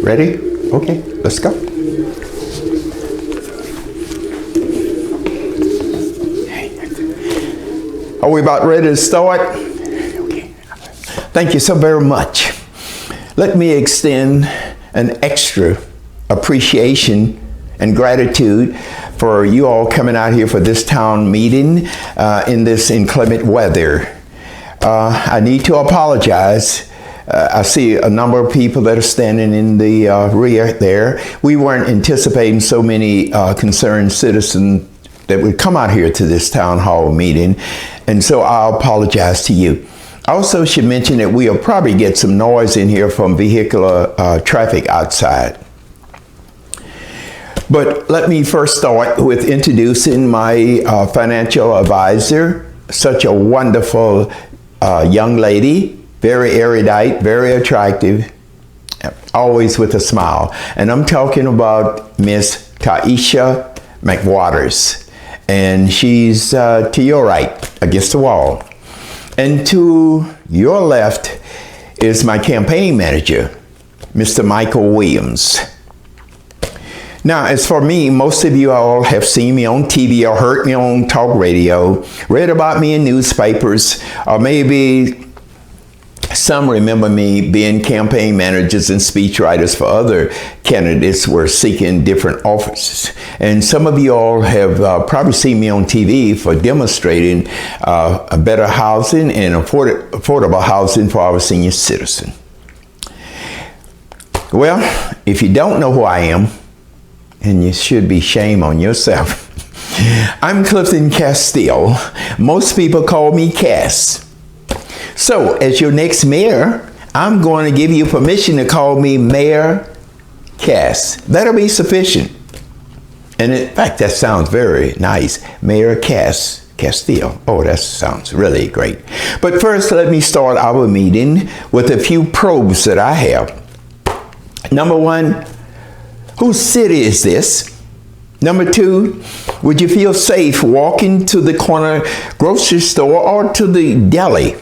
Ready? Okay, let's go. Are we about ready to start? Okay. Thank you so very much. Let me extend an extra appreciation and gratitude for you all coming out here for this town meeting in this inclement weather. I need to apologize. I see a number of people that are standing in the rear there. We weren't anticipating so many concerned citizens that would come out here to this town hall meeting, and so I apologize to you. I also should mention that we'll probably get some noise in here from vehicular traffic outside. But let me first start with introducing my financial advisor, such a wonderful young lady, very erudite, very attractive, always with a smile. And I'm talking about Miss Taisha McWaters. And she's to your right, against the wall. And to your left is my campaign manager, Mr. Michael Williams. Now, as for me, most of you all have seen me on TV or heard me on talk radio, read about me in newspapers, or maybe some remember me being campaign managers and speechwriters for other candidates who were seeking different offices. And some of you all have probably seen me on TV for demonstrating a better housing and affordable housing for our senior citizen. Well, if you don't know who I am, and you should be shame on yourself, I'm Clifton Castile. Most people call me Cass. So, as your next mayor, I'm going to give you permission to call me Mayor Cass. That'll be sufficient. And in fact, that sounds very nice. Mayor Cass Castile. Oh, that sounds really great. But first, let me start our meeting with a few probes that I have. Number one, whose city is this? Number two, would you feel safe walking to the corner grocery store or to the deli?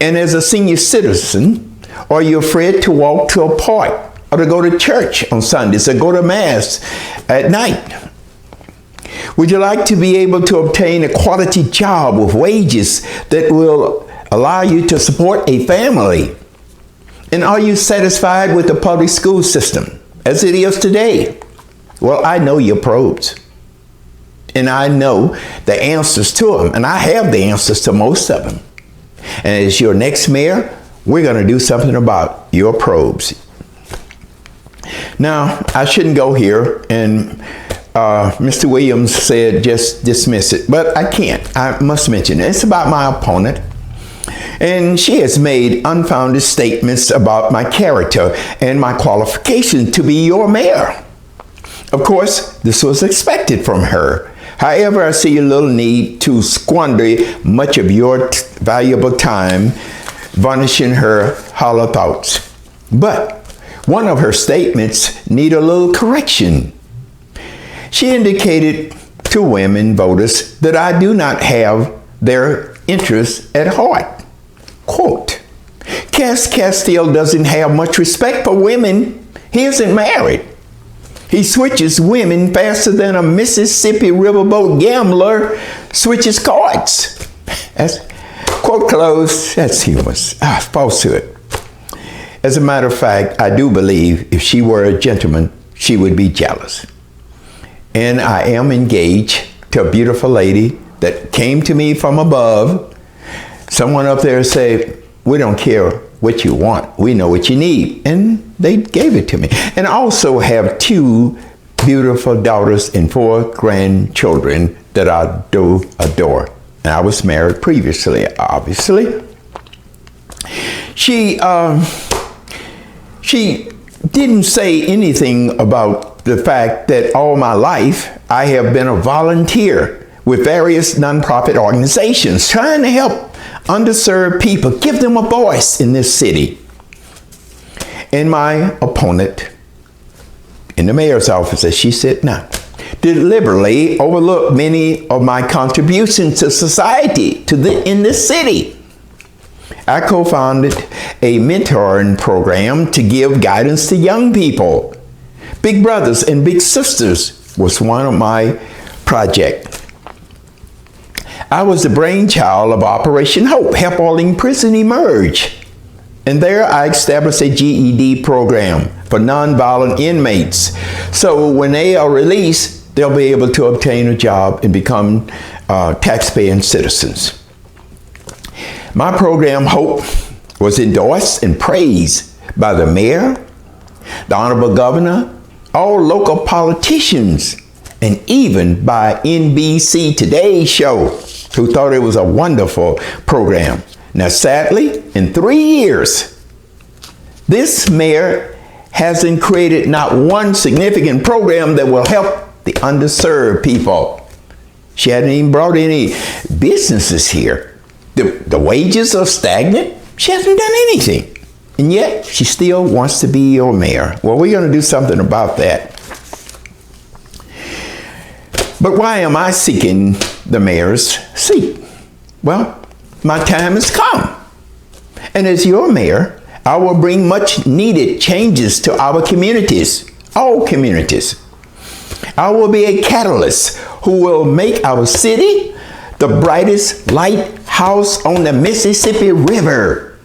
And as a senior citizen, are you afraid to walk to a park or to go to church on Sundays or go to Mass at night? Would you like to be able to obtain a quality job with wages that will allow you to support a family? And are you satisfied with the public school system as it is today? Well, I know your probes. And I know the answers to them. And I have the answers to most of them. And as your next mayor, we're going to do something about your probes. Now, I shouldn't go here, and Mr. Williams said just dismiss it, but I can't. I must mention it. It's about my opponent. And she has made unfounded statements about my character and my qualification to be your mayor. Of course, this was expected from her. However, I see a little need to squander much of your valuable time varnishing her hollow thoughts. But one of her statements need a little correction. She indicated to women voters that I do not have their interests at heart. Quote, Cass Castile doesn't have much respect for women. He isn't married. He switches women faster than a Mississippi riverboat gambler switches cards. That's quote closed. That's humorous. Falsehood. As a matter of fact, I do believe if she were a gentleman, she would be jealous. And I am engaged to a beautiful lady that came to me from above. Someone up there said, we don't care what you want. We know what you need. And they gave it to me. And I also have 2 beautiful daughters and 4 grandchildren that I do adore. And I was married previously, obviously. She didn't say anything about the fact that all my life I have been a volunteer with various nonprofit organizations trying to help underserved people, give them a voice in this city. And my opponent in the mayor's office, as she said now, deliberately overlooked many of my contributions to society in this city. I co-founded a mentoring program to give guidance to young people. Big Brothers and Big Sisters was one of my projects. I was the brainchild of Operation Hope, helping prison emerge. And there I established a GED program for nonviolent inmates. So when they are released, they'll be able to obtain a job and become tax-paying citizens. My program, Hope, was endorsed and praised by the mayor, the honorable governor, all local politicians, and even by NBC Today show, who thought it was a wonderful program. Now, sadly, in 3 years, this mayor hasn't created not one significant program that will help the underserved people. She hasn't even brought any businesses here. The wages are stagnant. She hasn't done anything. And yet, she still wants to be your mayor. Well, we're going to do something about that. But why am I seeking the mayor's seat? Well, my time has come. And as your mayor, I will bring much needed changes to our communities, all communities. I will be a catalyst who will make our city the brightest lighthouse on the Mississippi River.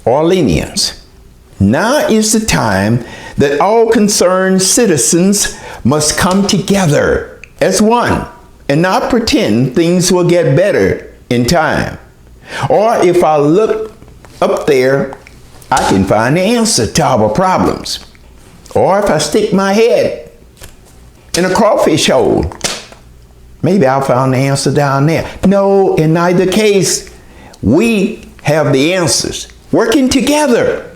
Orleanians, now is the time that all concerned citizens must come together as one and not pretend things will get better in time. Or if I look up there, I can find the answer to our problems. Or if I stick my head in a crawfish hole, maybe I'll find the answer down there. No, in neither case, we have the answers, working together.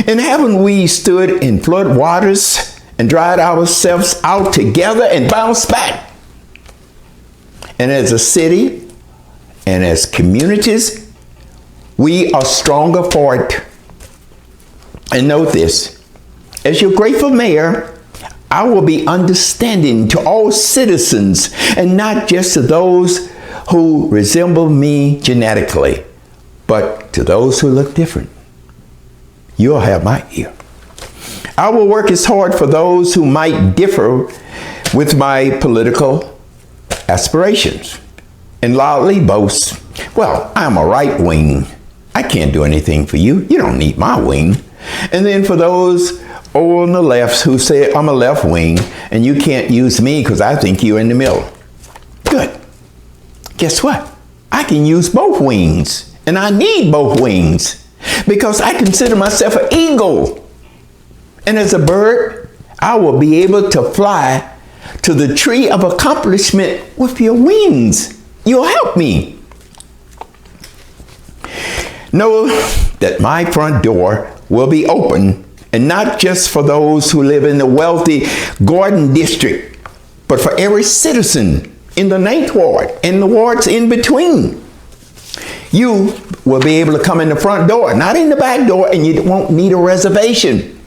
And haven't we stood in flood waters and dried ourselves out together and bounced back? And as a city and as communities, we are stronger for it. And note this, as your grateful mayor, I will be understanding to all citizens and not just to those who resemble me genetically, but to those who look different. You'll have my ear. I will work as hard for those who might differ with my political aspirations and loudly boast, well, I'm a right wing. I can't do anything for you. You don't need my wing. And then for those over on the left who say I'm a left wing and you can't use me because I think you're in the middle. Good. Guess what? I can use both wings, and I need both wings because I consider myself an eagle. And as a bird, I will be able to fly to the tree of accomplishment with your wings. You'll help me. Know that my front door will be open, and not just for those who live in the wealthy Gordon district, but for every citizen in the 9th Ward and the wards in between. You will be able to come in the front door, not in the back door, and you won't need a reservation.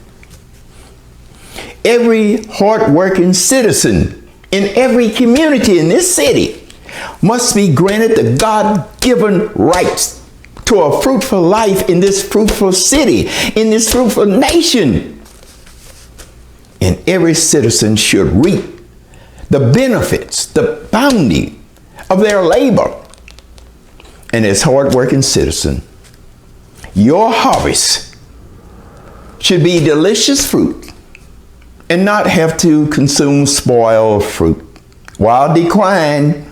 Every hardworking citizen in every community in this city must be granted the God-given rights to a fruitful life in this fruitful city, in this fruitful nation. And every citizen should reap the benefits, the bounty of their labor. And as hardworking citizen, your harvest should be delicious fruit and not have to consume spoiled fruit. While decline,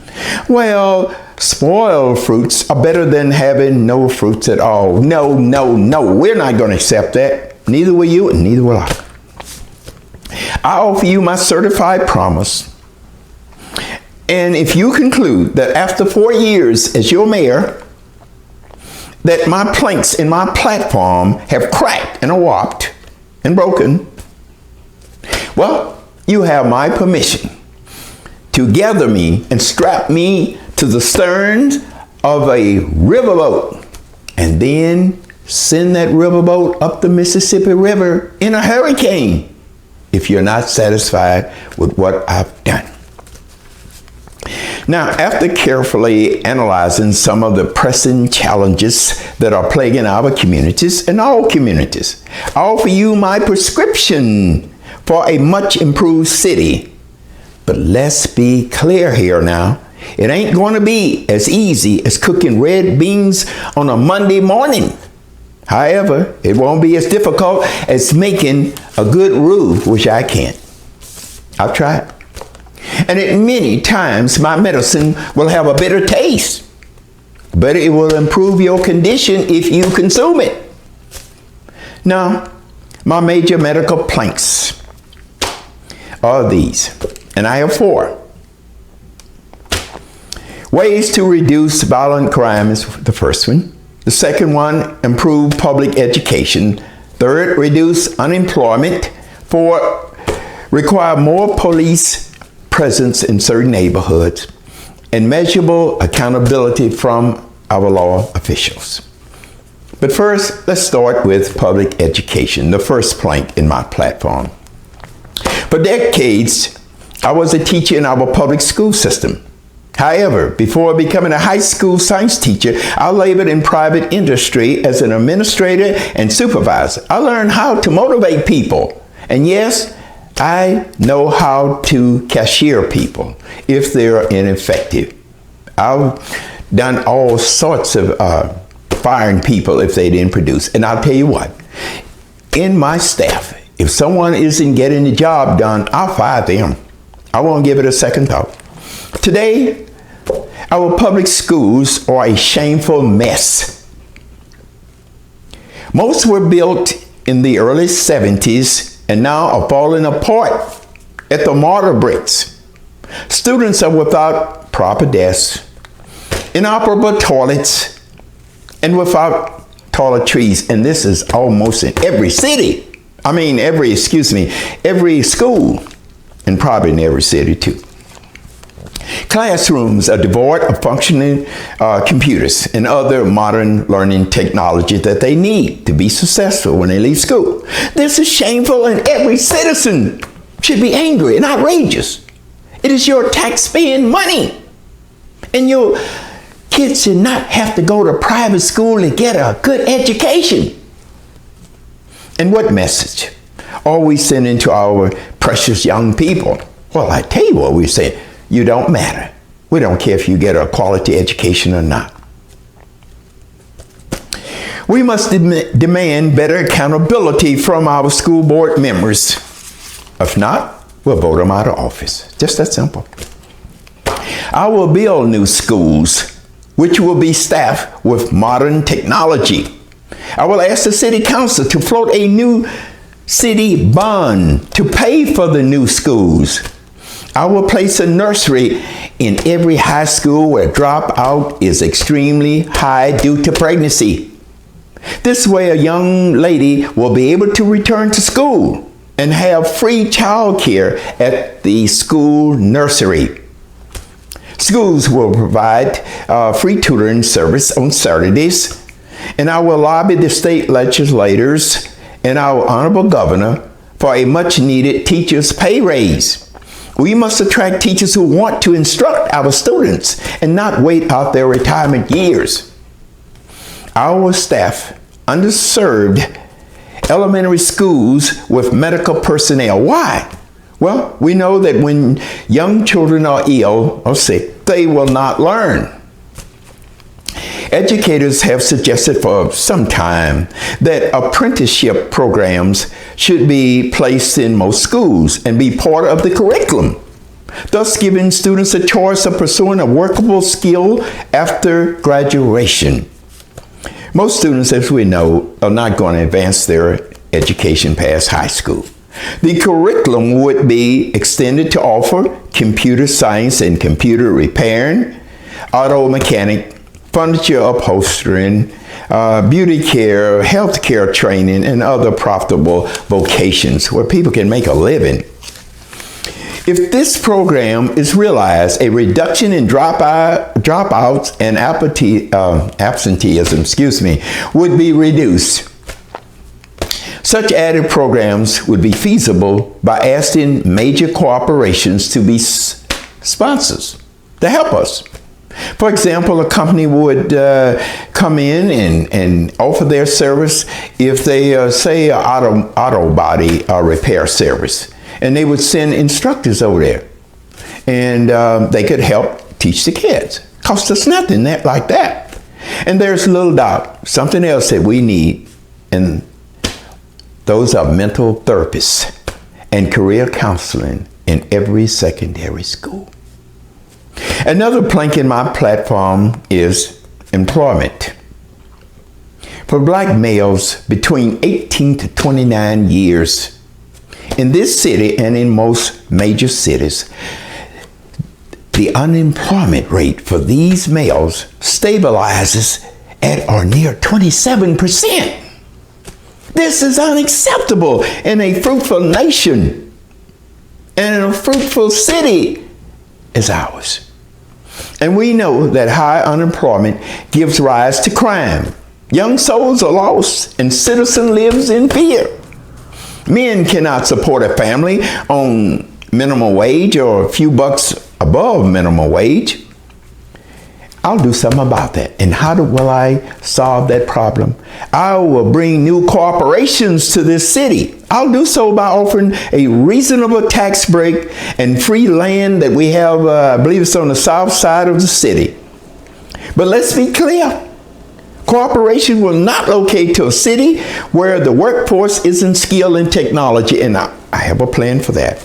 well, spoiled fruits are better than having no fruits at all. No, no, no. We're not going to accept that. Neither will you, and neither will I. I offer you my certified promise. And if you conclude that after 4 years as your mayor, that my planks in my platform have cracked and are warped and broken, well, you have my permission to gather me and strap me to the stern of a riverboat and then send that riverboat up the Mississippi River in a hurricane if you're not satisfied with what I've done. Now, after carefully analyzing some of the pressing challenges that are plaguing our communities and all communities, I offer you my prescription for a much improved city. But let's be clear here now. It ain't going to be as easy as cooking red beans on a Monday morning. However, it won't be as difficult as making a good roux, which I can't. I've tried. And at many times my medicine will have a bitter taste, but it will improve your condition if you consume it. Now, my major medical planks are these, and I have 4. Ways to reduce violent crime is the first one. The second one, improve public education. Third, reduce unemployment. 4, require more police presence in certain neighborhoods. And measurable accountability from our law officials. But first, let's start with public education, the first plank in my platform. For decades, I was a teacher in our public school system. However, before becoming a high school science teacher, I labored in private industry as an administrator and supervisor. I learned how to motivate people. And yes, I know how to cashier people if they're ineffective. I've done all sorts of firing people if they didn't produce. And I'll tell you what, in my staff, if someone isn't getting the job done, I'll fire them. I won't give it a second thought. Today, our public schools are a shameful mess. Most were built in the early 70s and now are falling apart at the mortar bricks. Students are without proper desks, inoperable toilets, and without toiletries. And this is almost in every city. Every school, and probably in every city too. Classrooms are devoid of functioning computers and other modern learning technology that they need to be successful when they leave school. This is shameful, and every citizen should be angry and outrageous. It is your tax-paying money, and your kids should not have to go to private school to get a good education. And what message are we sending to our precious young people? Well, I tell you what we're saying. You don't matter. We don't care if you get a quality education or not. We must demand better accountability from our school board members. If not, we'll vote them out of office. Just that simple. I will build new schools, which will be staffed with modern technology. I will ask the city council to float a new city bond to pay for the new schools. I will place a nursery in every high school where dropout is extremely high due to pregnancy. This way, a young lady will be able to return to school and have free child care at the school nursery. Schools will provide free tutoring service on Saturdays, and I will lobby the state legislators and our honorable governor for a much-needed teachers' pay raise. We must attract teachers who want to instruct our students and not wait out their retirement years. Our staff underserved elementary schools with medical personnel. Why? Well, we know that when young children are ill or sick, they will not learn. Educators have suggested for some time that apprenticeship programs should be placed in most schools and be part of the curriculum, thus giving students a choice of pursuing a workable skill after graduation. Most students, as we know, are not going to advance their education past high school. The curriculum would be extended to offer computer science and computer repairing, auto mechanic, furniture upholstering, beauty care, health care training, and other profitable vocations where people can make a living. If this program is realized, a reduction in dropouts and absenteeism, would be reduced. Such added programs would be feasible by asking major corporations to be sponsors. to help us. For example, a company would come in and offer their service if they say auto body repair service, and they would send instructors over there, and they could help teach the kids. Cost us nothing like that. And there's little doubt something else that we need, and those are mental therapists and career counseling in every secondary school. Another plank in my platform is employment. For black males between 18 to 29 years in this city and in most major cities, the unemployment rate for these males stabilizes at or near 27%. This is unacceptable in a fruitful nation and in a fruitful city as ours. And we know that high unemployment gives rise to crime. Young souls are lost and citizen lives in fear. Men cannot support a family on minimum wage or a few bucks above minimum wage. I'll do something about that. And how will I solve that problem? I will bring new corporations to this city. I'll do so by offering a reasonable tax break and free land that we have, I believe it's on the south side of the city. But let's be clear. Corporation will not locate to a city where the workforce isn't skilled in technology, and I have a plan for that.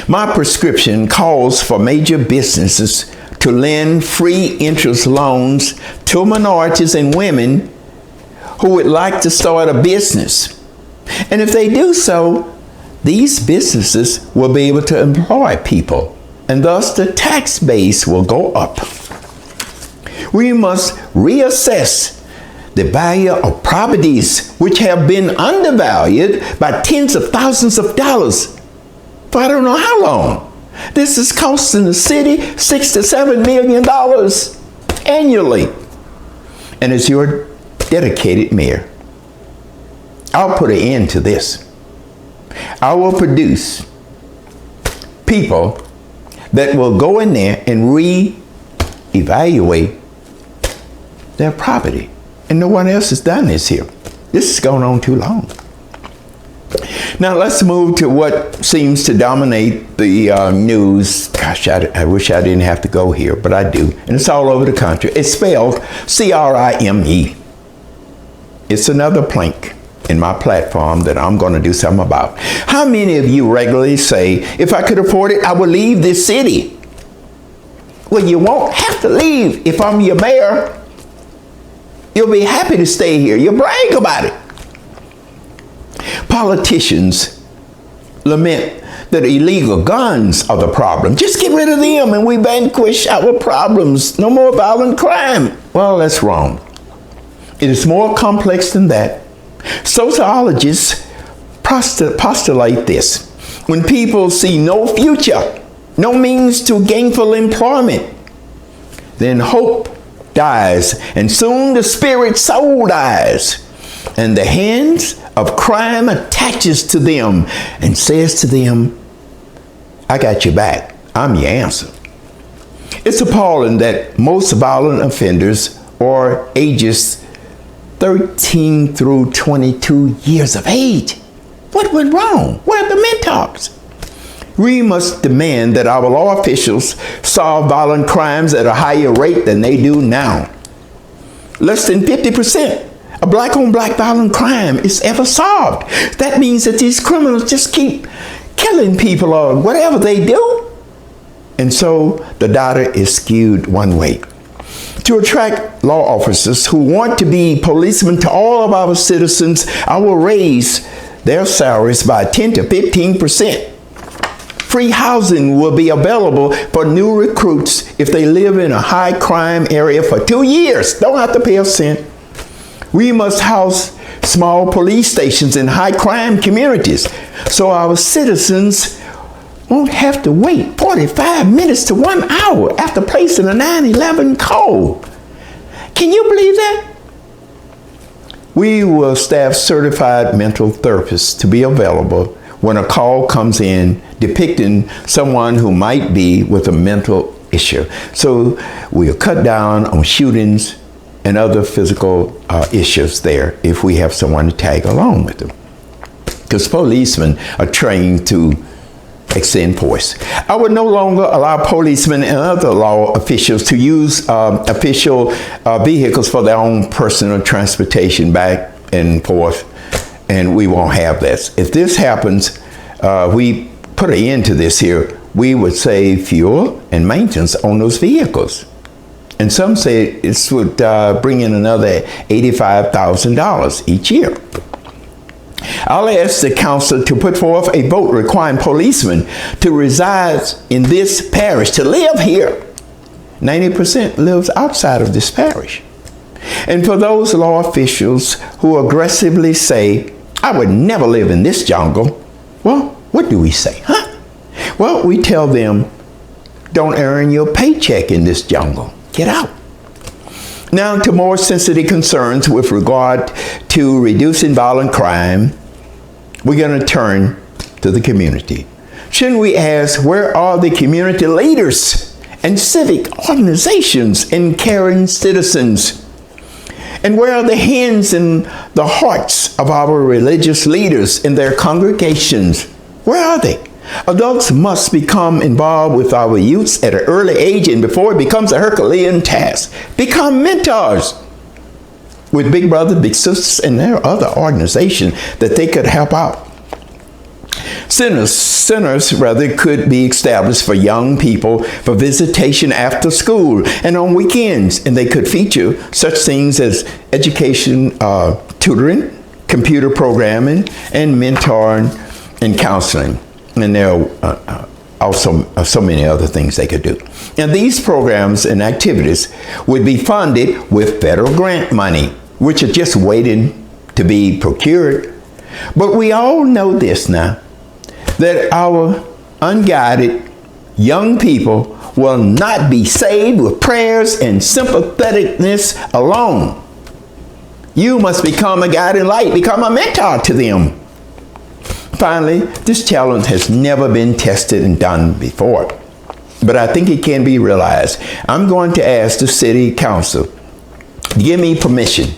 My prescription calls for major businesses to lend free interest loans to minorities and women who would like to start a business. And if they do so, these businesses will be able to employ people, and thus the tax base will go up. We must reassess the value of properties which have been undervalued by tens of thousands of dollars for I don't know how long. This is costing the city $6 to $7 million annually. And as your dedicated mayor, I'll put an end to this. I will produce people that will go in there and re-evaluate their property. And no one else has done this here. This is going on too long. Now let's move to what seems to dominate the news. Gosh, I wish I didn't have to go here, but I do. And it's all over the country. It's spelled C-R-I-M-E. It's another plank in my platform that I'm going to do something about. How many of you regularly say, if I could afford it, I would leave this city? Well, you won't have to leave if I'm your mayor. You'll be happy to stay here. You'll brag about it. Politicians lament that illegal guns are the problem. Just get rid of them and we vanquish our problems. No more violent crime. Well, that's wrong. It is more complex than that. Sociologists postulate this. When people see no future, no means to gainful employment, then hope dies, and soon the spirit soul dies, and the hands of crime attaches to them and says to them, I got your back. I'm your answer. It's appalling that most violent offenders are ages 13 through 22 years of age. What went wrong? Where are the mentors? We must demand that our law officials solve violent crimes at a higher rate than they do now. Less than 50% of black-on-black violent crime is ever solved. That means that these criminals just keep killing people or whatever they do. And so the data is skewed one way. To attract law officers who want to be policemen to all of our citizens, I will raise their salaries by 10 to 15%. Free housing will be available for new recruits if they live in a high crime area for 2 years. Don't have to pay a cent. We must house small police stations in high crime communities so our citizens won't have to wait 45 minutes to 1 hour after placing a 911 call. Can you believe that? We will staff certified mental therapists to be available when a call comes in depicting someone who might be with a mental issue. So we'll cut down on shootings and other physical issues there if we have someone to tag along with them. Because policemen are trained to extend force. I would no longer allow policemen and other law officials to use official vehicles for their own personal transportation back and forth, and we won't have this. If this happens, we put an end to this here, we would save fuel and maintenance on those vehicles. And some say this would bring in another $85,000 each year. I'll ask the council to put forth a vote requiring policemen to reside in this parish, to live here. 90% lives outside of this parish. And for those law officials who aggressively say, I would never live in this jungle, well, what do we say, huh? Well, we tell them, don't earn your paycheck in this jungle. Get out. Now to more sensitive concerns with regard to reducing violent crime, we're going to turn to the community. Shouldn't we ask, where are the community leaders and civic organizations and caring citizens? And where are the hands and the hearts of our religious leaders in their congregations? Where are they? Adults must become involved with our youths at an early age, and before it becomes a Herculean task, become mentors with Big Brother, Big Sisters, and there are other organizations that they could help out. Centers rather could be established for young people for visitation after school and on weekends, and they could feature such things as education, tutoring, computer programming, and mentoring and counseling. And there are also so many other things they could do. And these programs and activities would be funded with federal grant money, which are just waiting to be procured. But we all know this now, that our unguided young people will not be saved with prayers and sympatheticness alone. You must become a guiding light, become a mentor to them. Finally, this challenge has never been tested and done before, but I think it can be realized. I'm going to ask the city council to give me permission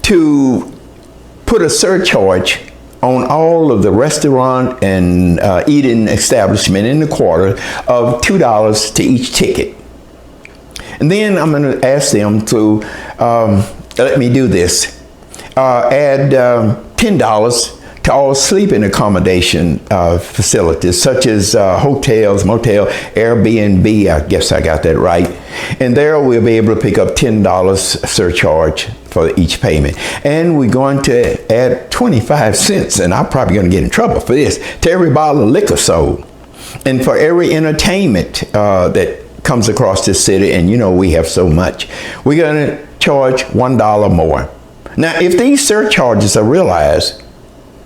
to put a surcharge on all of the restaurant and eating establishment in the quarter of $2 to each ticket. And then I'm going to ask them to let me do this. Add $10 to all sleeping accommodation facilities, such as hotels, motel, Airbnb, I guess I got that right. And there we'll be able to pick up $10 surcharge for each payment. And we're going to add 25 cents, and I'm probably going to get in trouble for this, to every bottle of liquor sold. And for every entertainment that comes across this city, and you know we have so much, we're going to charge $1 more. Now, if these surcharges are realized,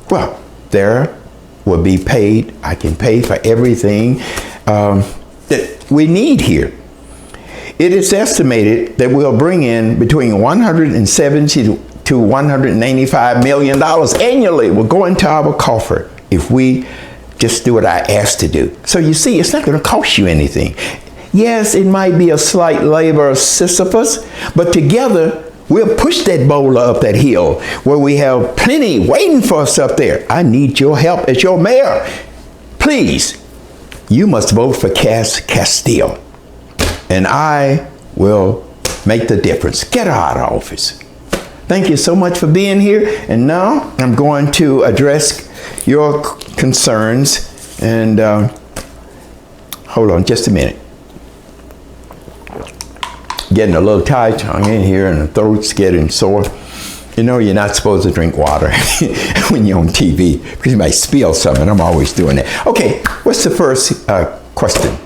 well, there will be paid. I can pay for everything that we need here. It is estimated that we'll bring in between $170 to $195 million annually will go into our coffer if we just do what I asked to do. So you see, it's not going to cost you anything. Yes, it might be a slight labor of Sisyphus, but together we'll push that boulder up that hill where we have plenty waiting for us up there. I need your help as your mayor. Please, you must vote for Cass Castile, and I will make the difference. Get her out of office. Thank you so much for being here. And now I'm going to address your concerns. And hold on just a minute. Getting a little tight tongue in here and the throat's getting sore. You know you're not supposed to drink water when you're on TV because you might spill something. I'm always doing that. Okay, what's the first question?